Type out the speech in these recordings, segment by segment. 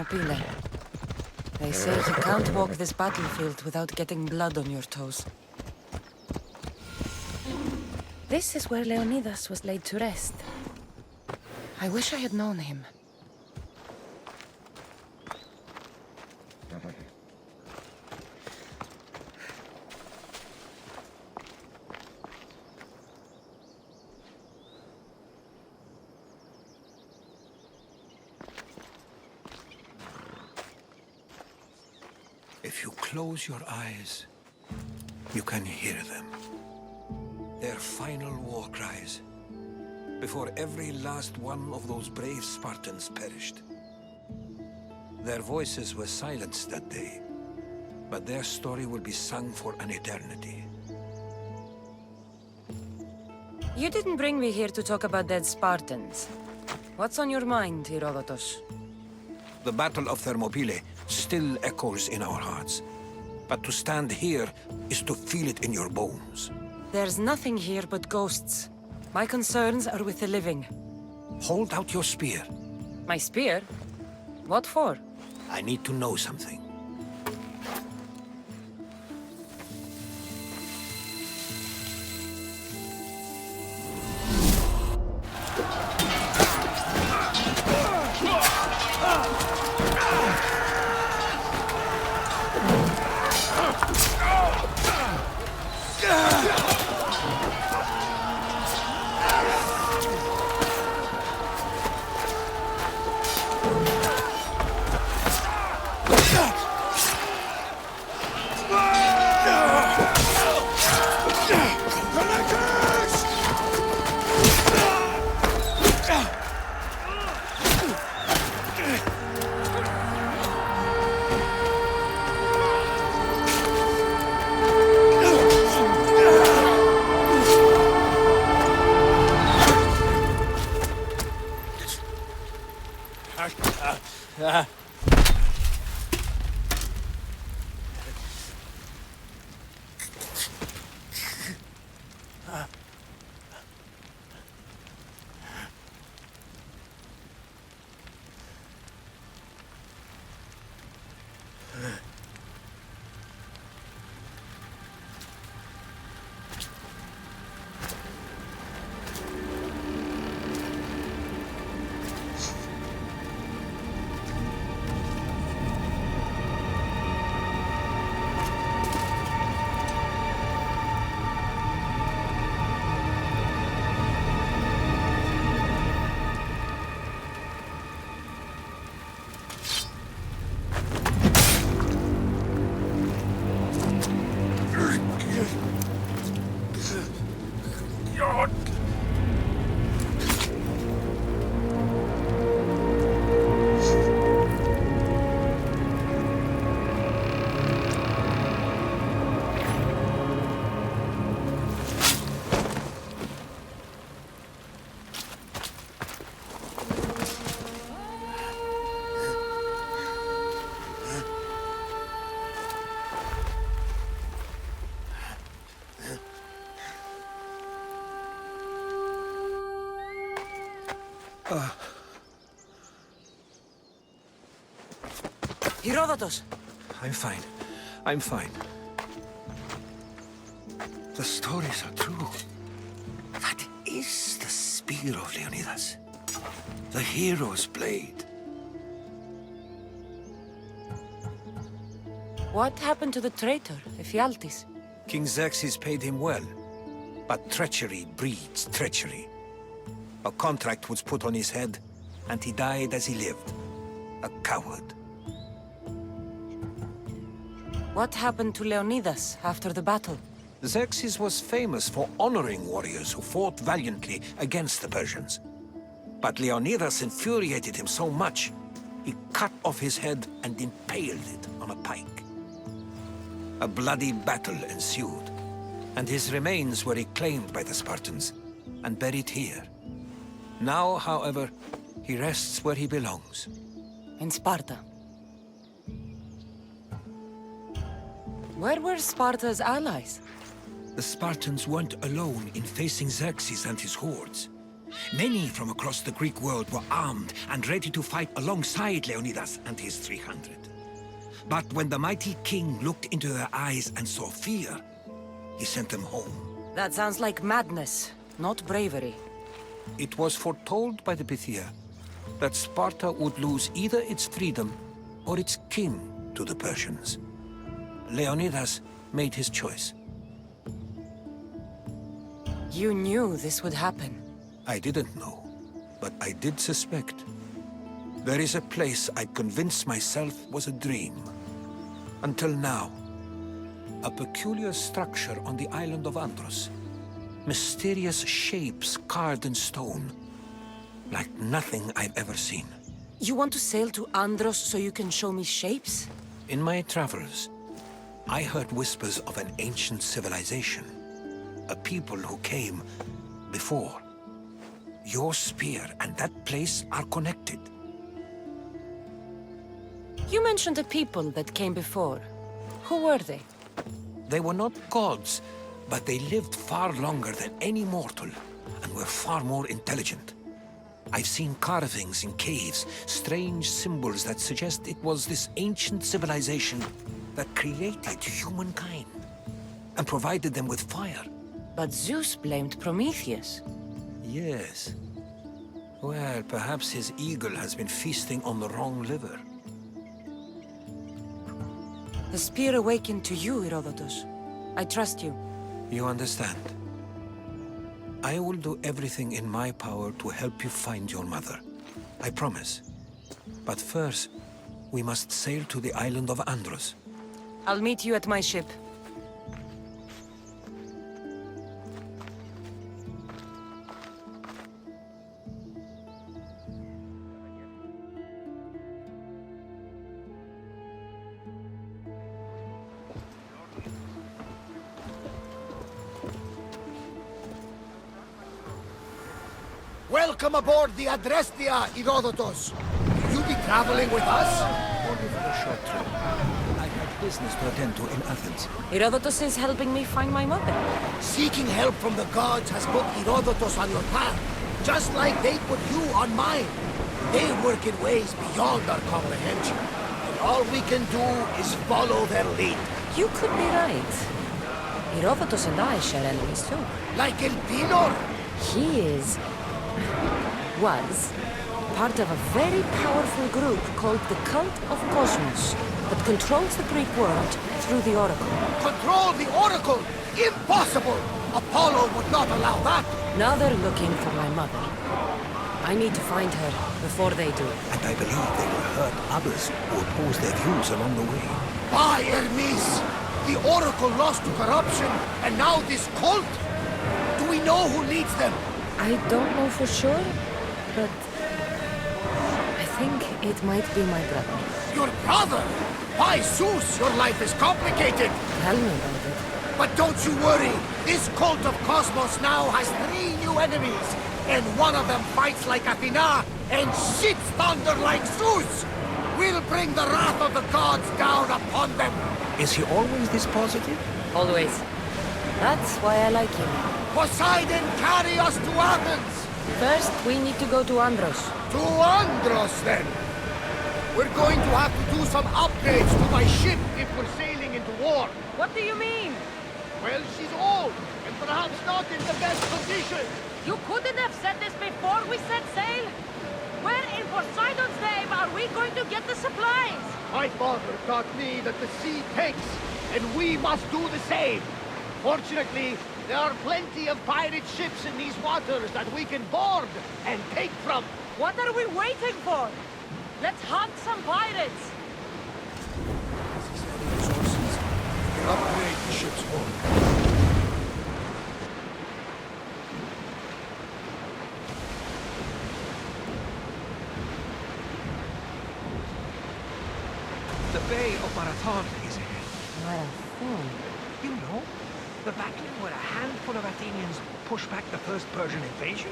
Thermopylae. They say you can't walk this battlefield without getting blood on your toes. This is where Leonidas was laid to rest. I wish I had known him. If you close your eyes, you can hear them. Their final war cries, before every last one of those brave Spartans perished. Their voices were silenced that day, but their story will be sung for an eternity. You didn't bring me here to talk about dead Spartans. What's on your mind, Herodotus? The Battle of Thermopylae still echoes in our hearts. But to stand here is to feel it in your bones. There's nothing here but ghosts. My concerns are with the living. Hold out your spear. My spear? What for? I need to know something. Herodotus! I'm fine. I'm fine. The stories are true. That is the spear of Leonidas. The hero's blade. What happened to the traitor, Ephialtes? King Xerxes paid him well, but treachery breeds treachery. A contract was put on his head, and he died as he lived. A coward. What happened to Leonidas after the battle? Xerxes was famous for honoring warriors who fought valiantly against the Persians. But Leonidas infuriated him so much, he cut off his head and impaled it on a pike. A bloody battle ensued, and his remains were reclaimed by the Spartans and buried here. Now, however, he rests where he belongs. In Sparta. Where were Sparta's allies? The Spartans weren't alone in facing Xerxes and his hordes. Many from across the Greek world were armed and ready to fight alongside Leonidas and his 300. But when the mighty king looked into their eyes and saw fear, he sent them home. That sounds like madness, not bravery. It was foretold by the Pythia that Sparta would lose either its freedom or its king to the Persians. Leonidas made his choice. You knew this would happen. I didn't know, but I did suspect. There is a place I'd convinced myself was a dream. Until now. A peculiar structure on the island of Andros. Mysterious shapes carved in stone. Like nothing I've ever seen. You want to sail to Andros so you can show me shapes? In my travels, I heard whispers of an ancient civilization. A people who came before. Your spear and that place are connected. You mentioned a people that came before. Who were they? They were not gods, but they lived far longer than any mortal, and were far more intelligent. I've seen carvings in caves, strange symbols that suggest it was this ancient civilization that created humankind, and provided them with fire. But Zeus blamed Prometheus. Yes. Well, perhaps his eagle has been feasting on the wrong liver. The spear awakened to you, Herodotus. I trust you. You understand. I will do everything in my power to help you find your mother. I promise. But first, we must sail to the island of Andros. I'll meet you at my ship. Welcome aboard the Adrestia, Herodotus. Will you be traveling with us? Only for a short trip. I had business to attend to in Athens. Herodotus is helping me find my mother. Seeking help from the gods has put Herodotus on your path, just like they put you on mine. They work in ways beyond our comprehension, and all we can do is follow their lead. You could be right. Herodotus and I share enemies too. Like El Pinor. He was part of a very powerful group called the Cult of Cosmos that controls the Greek world through the Oracle. Control the Oracle! Impossible! Apollo would not allow that! Now they're looking for my mother. I need to find her before they do. And I believe they will hurt others who oppose their views along the way. By Hermes! The Oracle lost to corruption, and now this cult? Do we know who leads them? I don't know for sure, but I think it might be my brother. Your brother? By Zeus, your life is complicated! Tell me about it. But don't you worry! This cult of Cosmos now has 3 new enemies! And one of them fights like Athena and shits thunder like Zeus! We'll bring the wrath of the gods down upon them! Is he always this positive? Always. That's why I like him. Poseidon, carry us to Athens! First, we need to go to Andros. To Andros, then! We're going to have to do some upgrades to my ship if we're sailing into war. What do you mean? Well, she's old, and perhaps not in the best condition. You couldn't have said this before we set sail? Where in Poseidon's name are we going to get the supplies? My father taught me that the sea takes, and we must do the same. Fortunately, there are plenty of pirate ships in these waters that we can board and take from. What are we waiting for? Let's hunt some pirates! Resources, we can upgrade the ship's hull. The Bay of Marathon is ahead. Marathon. You know, the battle where a handful of Athenians pushed back the first Persian invasion?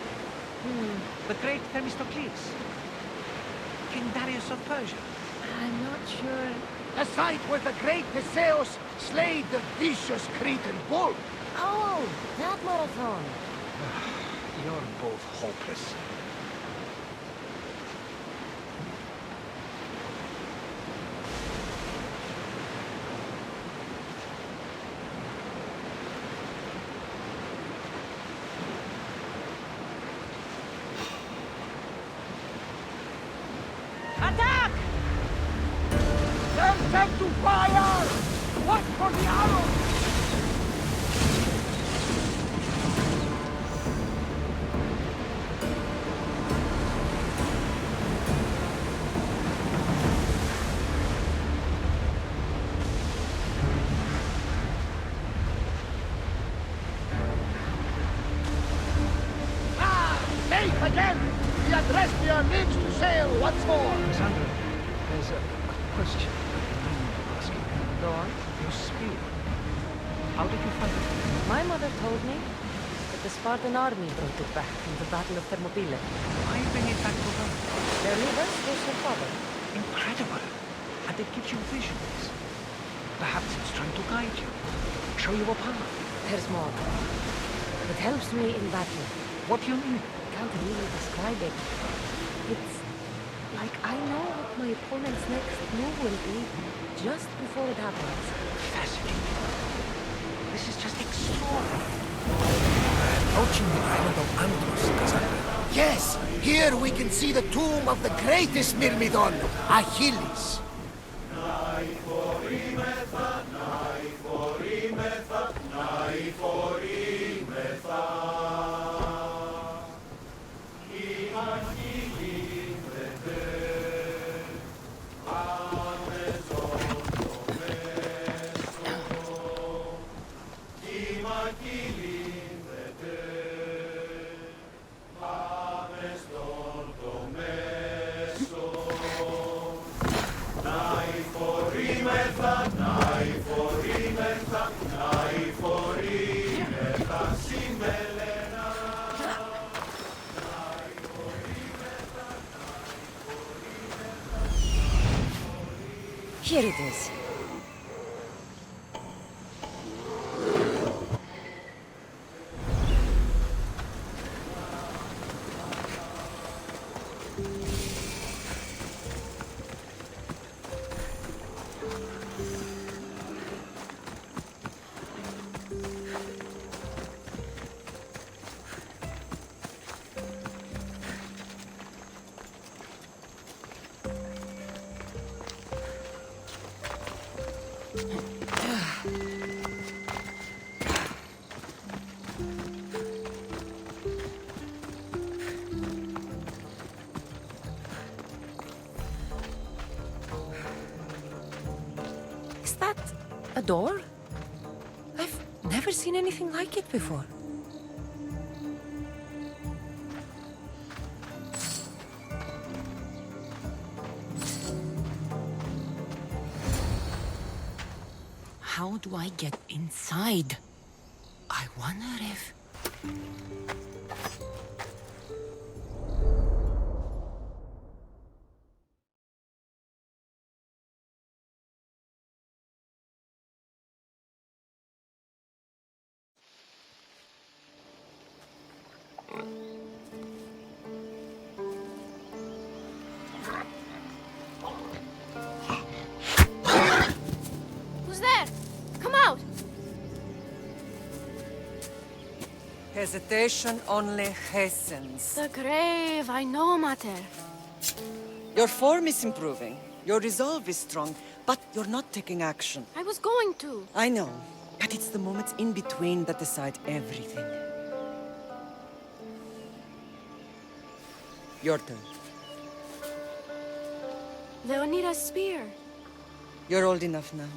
The great Themistocles. King Darius of Persia. I'm not sure. The site where the great Theseus slayed the vicious Cretan bull. Oh, that marathon. You're both hopeless. Attack! Tell them to fire! Watch for the arrows! Safe again! We address your lips to sail once more! Sandra, there's a question I need to ask you. Go on. Your spear. How did you find it? My mother told me that the Spartan army brought it back from the Battle of Thermopylae. Why bring it back to her? Their leader was her father. Incredible. And it gives you visions. Perhaps it's trying to guide you. Show you a path. There's more. It helps me in battle. What do you mean? I can't really describe it. It's like I know what my opponent's next move will be just before it happens. Fascinating. This is just extraordinary. Approaching the island of Andros, Cassandra. Yes! Here we can see the tomb of the greatest Myrmidon, Achilles. Here it is. Is that a door? I've never seen anything like it before. How do I get inside? I wonder if... Who's there? Come out! Hesitation only hastens. The grave, I know, Mater. Your form is improving. Your resolve is strong, but you're not taking action. I was going to. I know, but it's the moments in between that decide everything. Your turn. Leonida's spear. You're old enough now.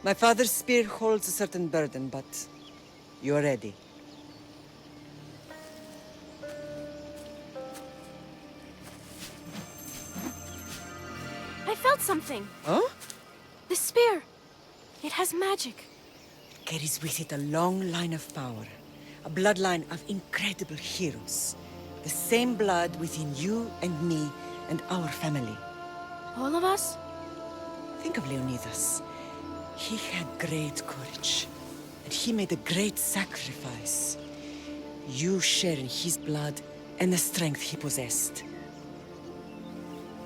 My father's spear holds a certain burden, but you're ready. I felt something. Huh? The spear. It has magic. It carries with it a long line of power. A bloodline of incredible heroes. The same blood within you and me and our family. All of us? Think of Leonidas. He had great courage. And he made a great sacrifice. You share in his blood and the strength he possessed.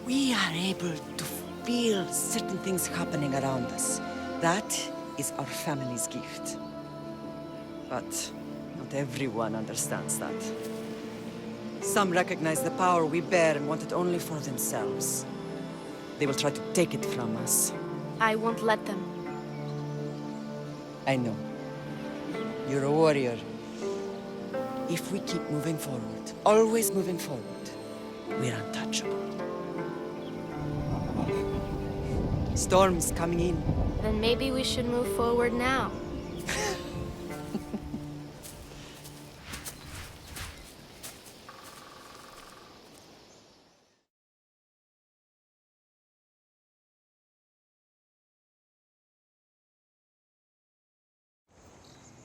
We are able to feel certain things happening around us. That is our family's gift. But not everyone understands that. Some recognize the power we bear and want it only for themselves. They will try to take it from us. I won't let them. I know. You're a warrior. If we keep moving forward, always moving forward, we're untouchable. Storm's coming in. Then maybe we should move forward now.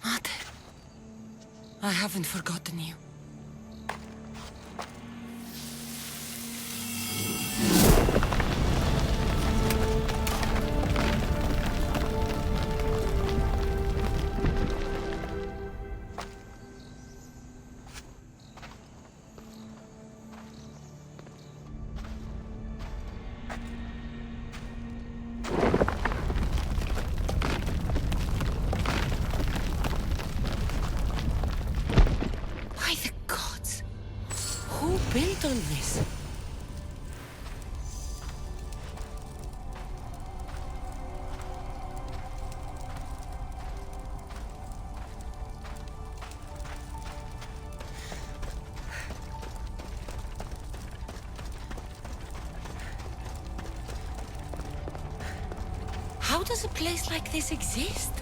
Mother, I haven't forgotten you. By the gods! Who built all this? How does a place like this exist?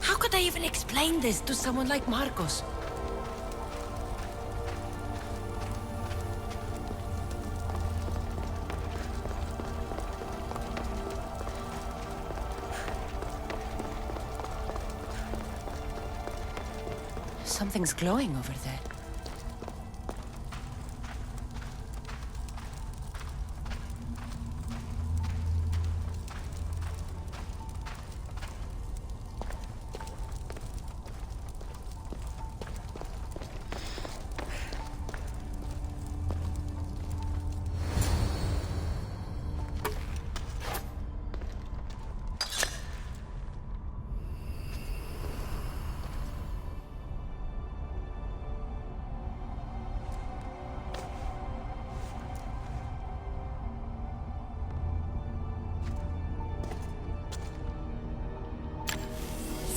How could I even explain this to someone like Marcos? Something's glowing over there.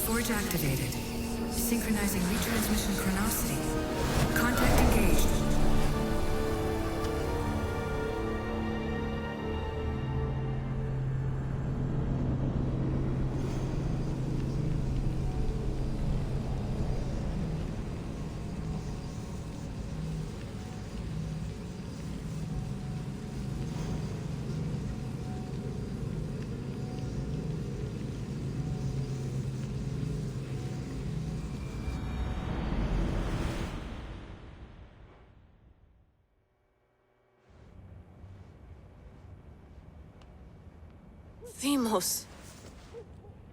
Forge activated. Synchronizing retransmission chronicity. Contact engaged. Themos.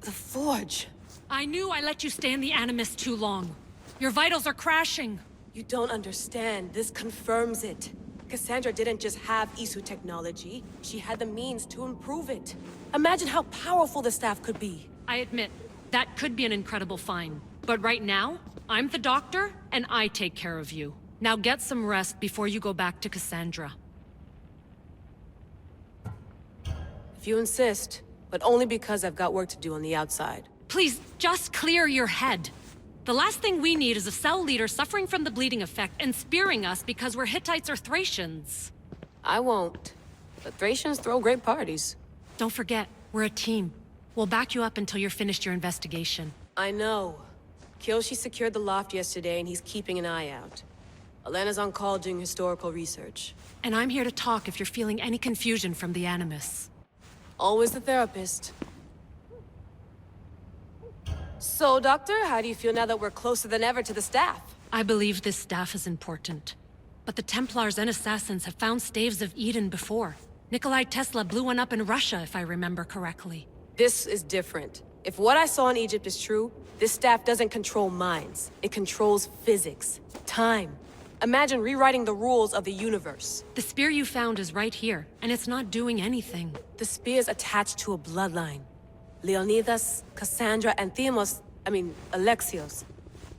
The Forge. I knew I let you stay in the Animus too long. Your vitals are crashing. You don't understand. This confirms it. Cassandra didn't just have Isu technology. She had the means to improve it. Imagine how powerful the staff could be. I admit, that could be an incredible find. But right now, I'm the doctor, and I take care of you. Now get some rest before you go back to Cassandra. If you insist, but only because I've got work to do on the outside. Please, just clear your head. The last thing we need is a cell leader suffering from the bleeding effect and spearing us because we're Hittites or Thracians. I won't. But Thracians throw great parties. Don't forget, we're a team. We'll back you up until you're finished your investigation. I know. Kiyoshi secured the loft yesterday and he's keeping an eye out. Elena's on call doing historical research. And I'm here to talk if you're feeling any confusion from the Animus. Always the therapist. So, Doctor, how do you feel now that we're closer than ever to the staff? I believe this staff is important. But the Templars and Assassins have found staves of Eden before. Nikolai Tesla blew one up in Russia, if I remember correctly. This is different. If what I saw in Egypt is true, this staff doesn't control minds. It controls physics, time. Imagine rewriting the rules of the universe. The spear you found is right here, and it's not doing anything. The spear's attached to a bloodline. Leonidas, Cassandra, and Alexios.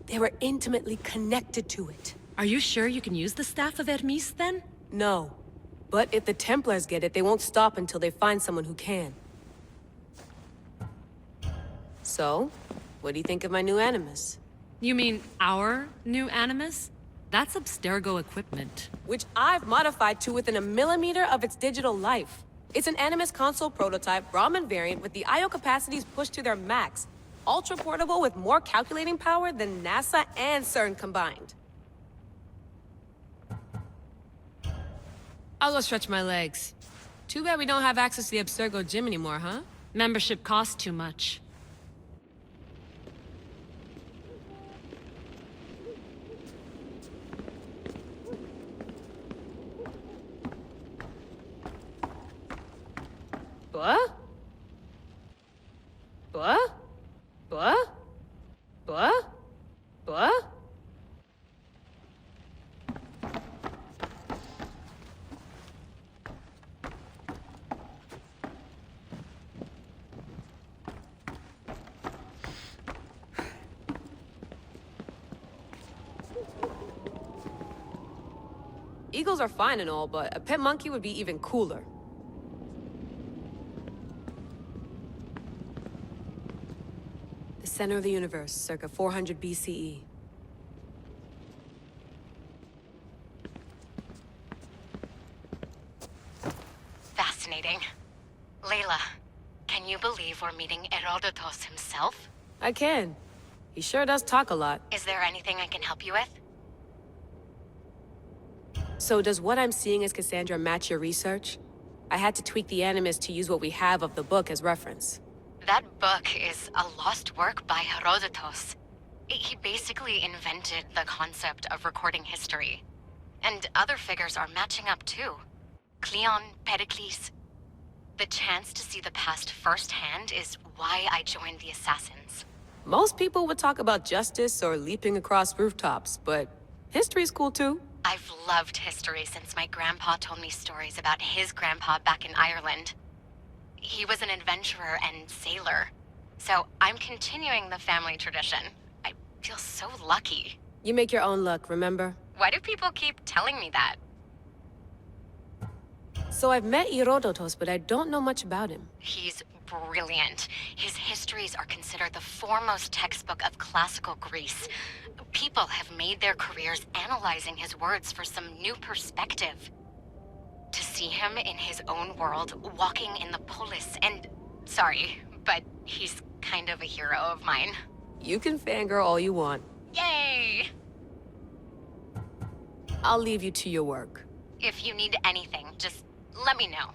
They were intimately connected to it. Are you sure you can use the Staff of Hermes, then? No. But if the Templars get it, they won't stop until they find someone who can. So, what do you think of my new Animus? You mean our new Animus? That's Abstergo equipment. Which I've modified to within a millimeter of its digital life. It's an Animus console prototype Brahmin variant with the I/O capacities pushed to their max. Ultra portable with more calculating power than NASA and CERN combined. I'll go stretch my legs. Too bad we don't have access to the Abstergo gym anymore, huh? Membership costs too much. What? What? What? What? What? Eagles are fine and all, but a pet monkey would be even cooler. The center of the universe, circa 400 BCE. Fascinating. Layla, can you believe we're meeting Herodotus himself? I can. He sure does talk a lot. Is there anything I can help you with? So does what I'm seeing as Cassandra match your research? I had to tweak the Animus to use what we have of the book as reference. That book is a lost work by Herodotus. He basically invented the concept of recording history. And other figures are matching up too. Cleon, Pericles. The chance to see the past firsthand is why I joined the Assassins. Most people would talk about justice or leaping across rooftops, but history's cool too. I've loved history since my grandpa told me stories about his grandpa back in Ireland. He was an adventurer and sailor. So I'm continuing the family tradition. I feel so lucky. You make your own luck, remember? Why do people keep telling me that? So I've met Herodotus, but I don't know much about him. He's brilliant. His histories are considered the foremost textbook of classical Greece. People have made their careers analyzing his words for some new perspective. To see him in his own world, walking in the polis, and... Sorry, but he's kind of a hero of mine. You can fangirl all you want. Yay! I'll leave you to your work. If you need anything, just let me know.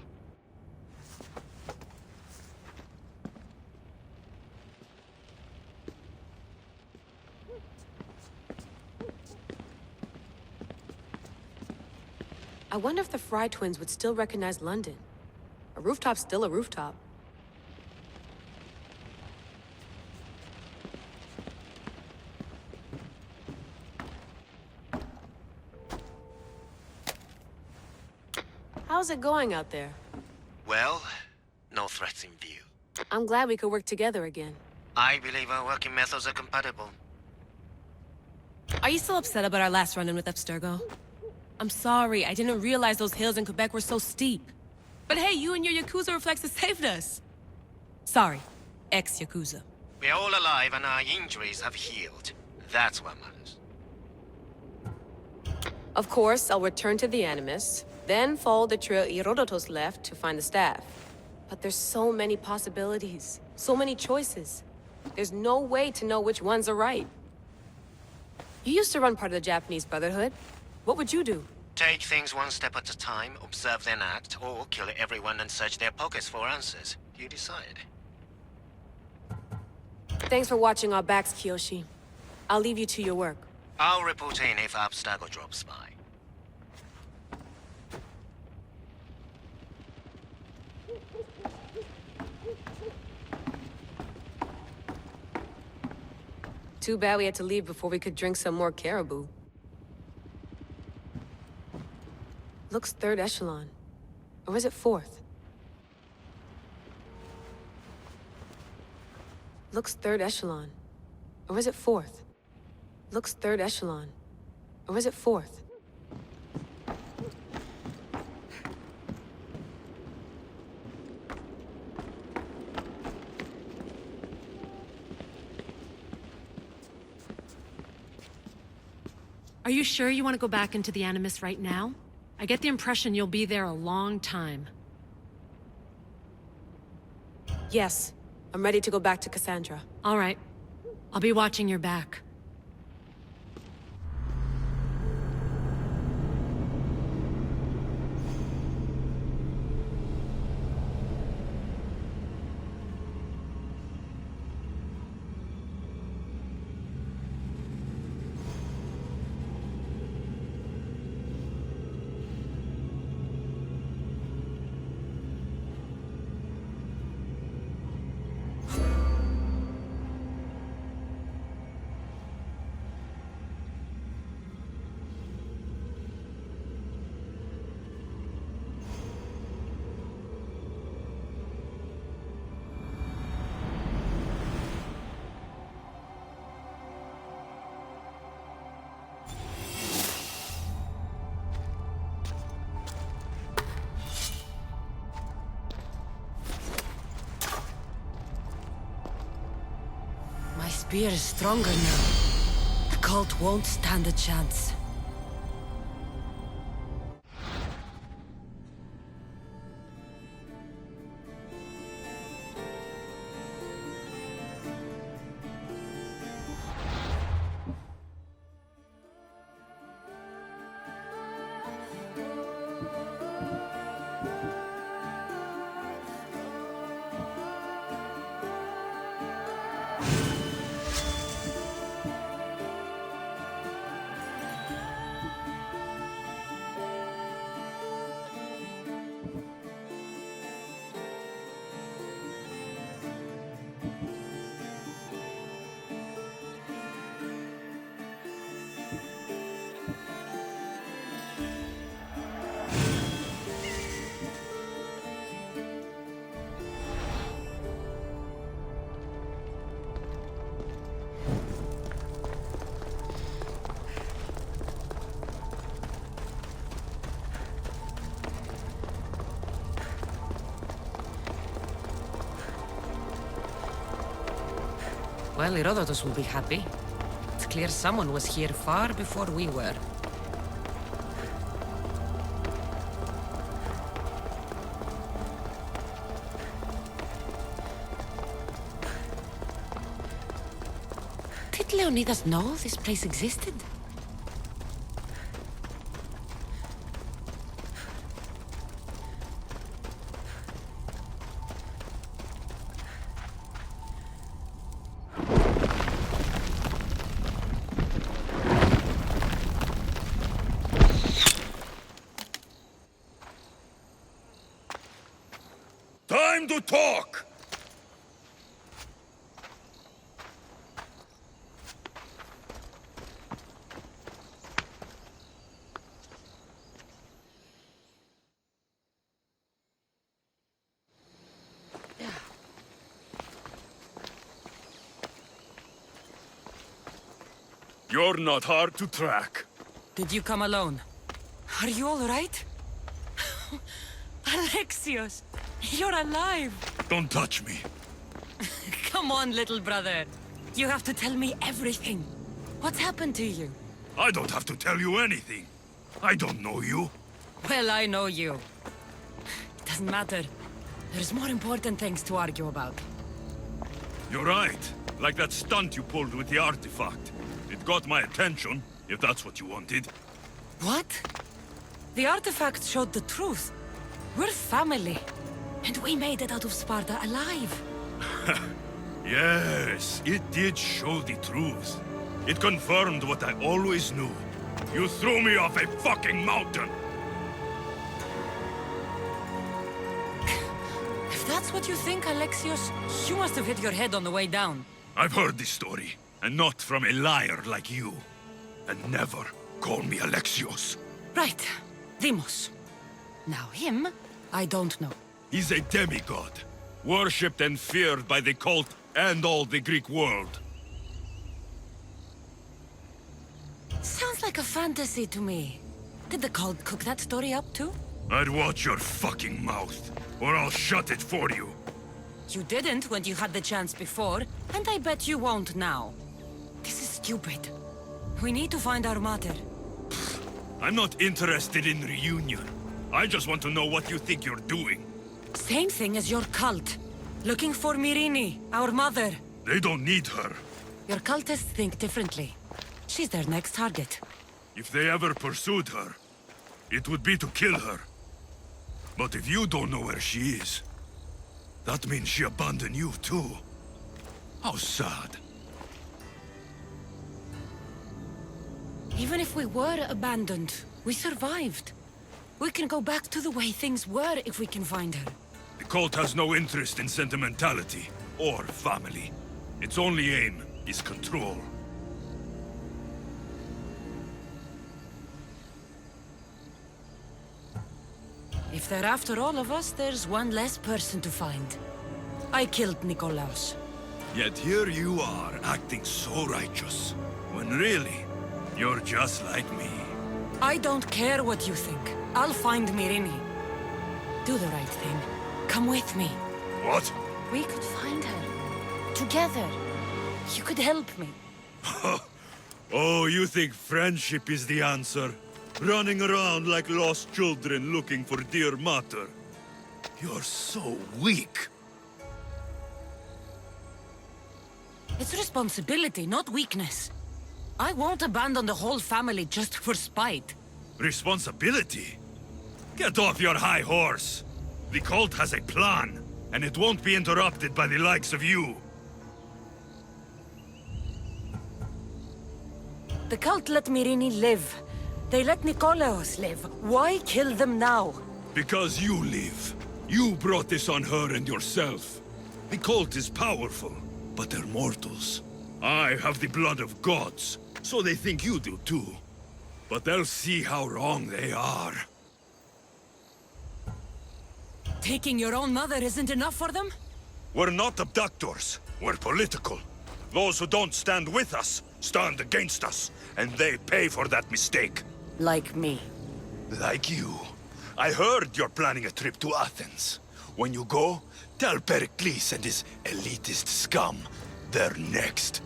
I wonder if the Fry twins would still recognize London. A rooftop's still a rooftop. How's it going out there? Well, no threats in view. I'm glad we could work together again. I believe our working methods are compatible. Are you still upset about our last run-in with Abstergo? I'm sorry, I didn't realize those hills in Quebec were so steep. But hey, you and your Yakuza reflexes saved us. Sorry, ex-Yakuza. We're all alive and our injuries have healed. That's what matters. Of course, I'll return to the Animus, then follow the trail Herodotus left to find the staff. But there's so many possibilities, so many choices. There's no way to know which ones are right. You used to run part of the Japanese Brotherhood. What would you do? Take things one step at a time, observe then act, or kill everyone and search their pockets for answers. You decide. Thanks for watching our backs, Kiyoshi. I'll leave you to your work. I'll report in if Abstergo drops by. Too bad we had to leave before we could drink some more caribou. Looks third echelon. Or is it fourth? Looks third echelon. Or is it fourth? Looks third echelon. Or is it fourth? Are you sure you want to go back into the Animus right now? I get the impression you'll be there a long time. Yes. I'm ready to go back to Cassandra. All right. I'll be watching your back. My spear is stronger now. The cult won't stand a chance. Well, Herodotus will be happy. It's clear someone was here far before we were. Did Leonidas know this place existed? Time to talk! You're not hard to track. Did you come alone? Are you all right? Alexios, you're alive! Don't touch me. Come on, little brother. You have to tell me everything. What's happened to you? I don't have to tell you anything. I don't know you. Well, I know you. It doesn't matter. There's more important things to argue about. You're right. Like that stunt you pulled with the artifact. It got my attention, if that's what you wanted. What? The artifact showed the truth. We're family. And we made it out of Sparta alive. Yes, it did show the truth. It confirmed what I always knew. You threw me off a fucking mountain! If that's what you think, Alexios, you must have hit your head on the way down. I've heard this story, and not from a liar like you. And never call me Alexios. Right. Deimos. Now him, I don't know. He's a demigod, worshipped and feared by the cult and all the Greek world. Sounds like a fantasy to me. Did the cult cook that story up too? I'd watch your fucking mouth, or I'll shut it for you. You didn't when you had the chance before, and I bet you won't now. This is stupid. We need to find our mater. I'm not interested in reunion. I just want to know what you think you're doing. Same thing as your cult. Looking for Myrrine, our mother. They don't need her. Your cultists think differently. She's their next target. If they ever pursued her, it would be to kill her. But if you don't know where she is, that means she abandoned you too. How sad. Even if we were abandoned, we survived. We can go back to the way things were if we can find her. The cult has no interest in sentimentality or family. Its only aim is control. If they're after all of us, there's one less person to find. I killed Nikolaos. Yet here you are, acting so righteous, when really, you're just like me. I don't care what you think. I'll find Myrrine. Do the right thing. Come with me. What? We could find her. Together. You could help me. Oh, you think friendship is the answer? Running around like lost children looking for dear mater. You're so weak. It's responsibility, not weakness. I won't abandon the whole family just for spite. Responsibility? Get off your high horse. The cult has a plan, and it won't be interrupted by the likes of you. The cult let Myrrine live. They let Nikolaos live. Why kill them now? Because you live. You brought this on her and yourself. The cult is powerful, but they're mortals. I have the blood of gods, so they think you do too. But they'll see how wrong they are. Taking your own mother isn't enough for them? We're not abductors. We're political. Those who don't stand with us stand against us, and they pay for that mistake. Like me. Like you. I heard you're planning a trip to Athens. When you go, tell Pericles and his elitist scum they're next.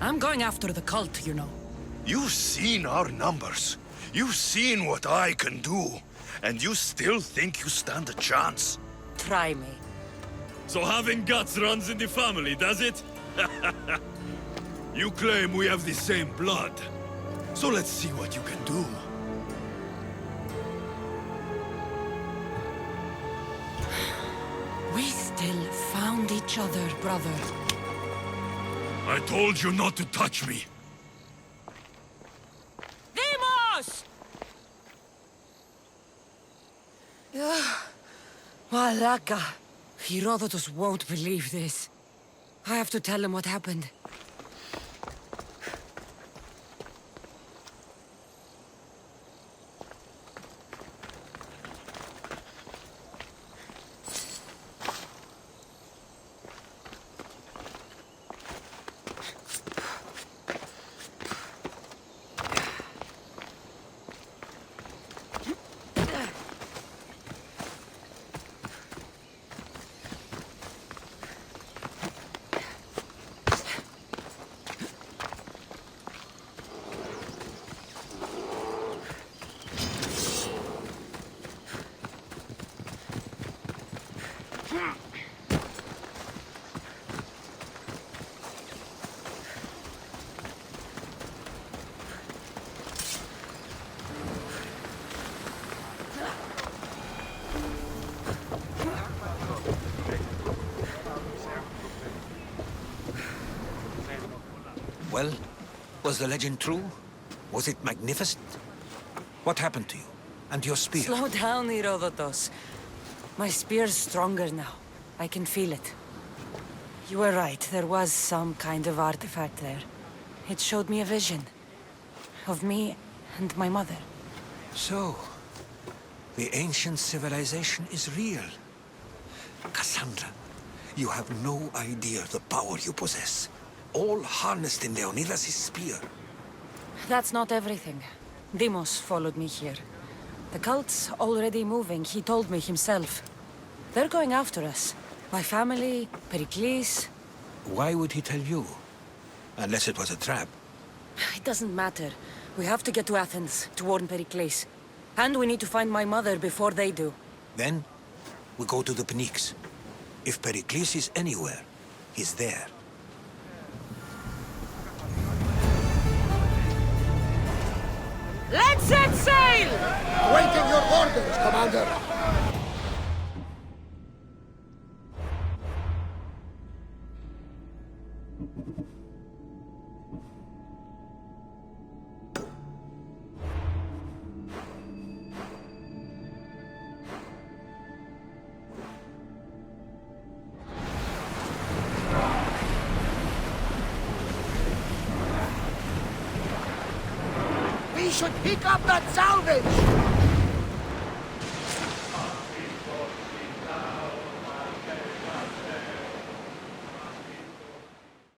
I'm going after the cult, you know. You've seen our numbers. You've seen what I can do. And you still think you stand a chance? Try me. So having guts runs in the family, does it? You claim we have the same blood. So let's see what you can do. We still found each other, brother. I told you not to touch me. Deimos! Malaka. Herodotus won't believe this. I have to tell him what happened. Well, was the legend true? Was it magnificent? What happened to you? And your spear? Slow down, Herodotus. My spear's stronger now. I can feel it. You were right, there was some kind of artifact there. It showed me a vision. Of me and my mother. So, the ancient civilization is real. Cassandra, you have no idea the power you possess. All harnessed in Leonidas' spear. That's not everything. Deimos followed me here. The cult's already moving, he told me himself. They're going after us. My family, Pericles. Why would he tell you? Unless it was a trap. It doesn't matter. We have to get to Athens, to warn Pericles. And we need to find my mother before they do. Then, we go to the Pnyx. If Pericles is anywhere, he's there. Let's set sail! Waiting your orders, Commander! We should pick up that salvage!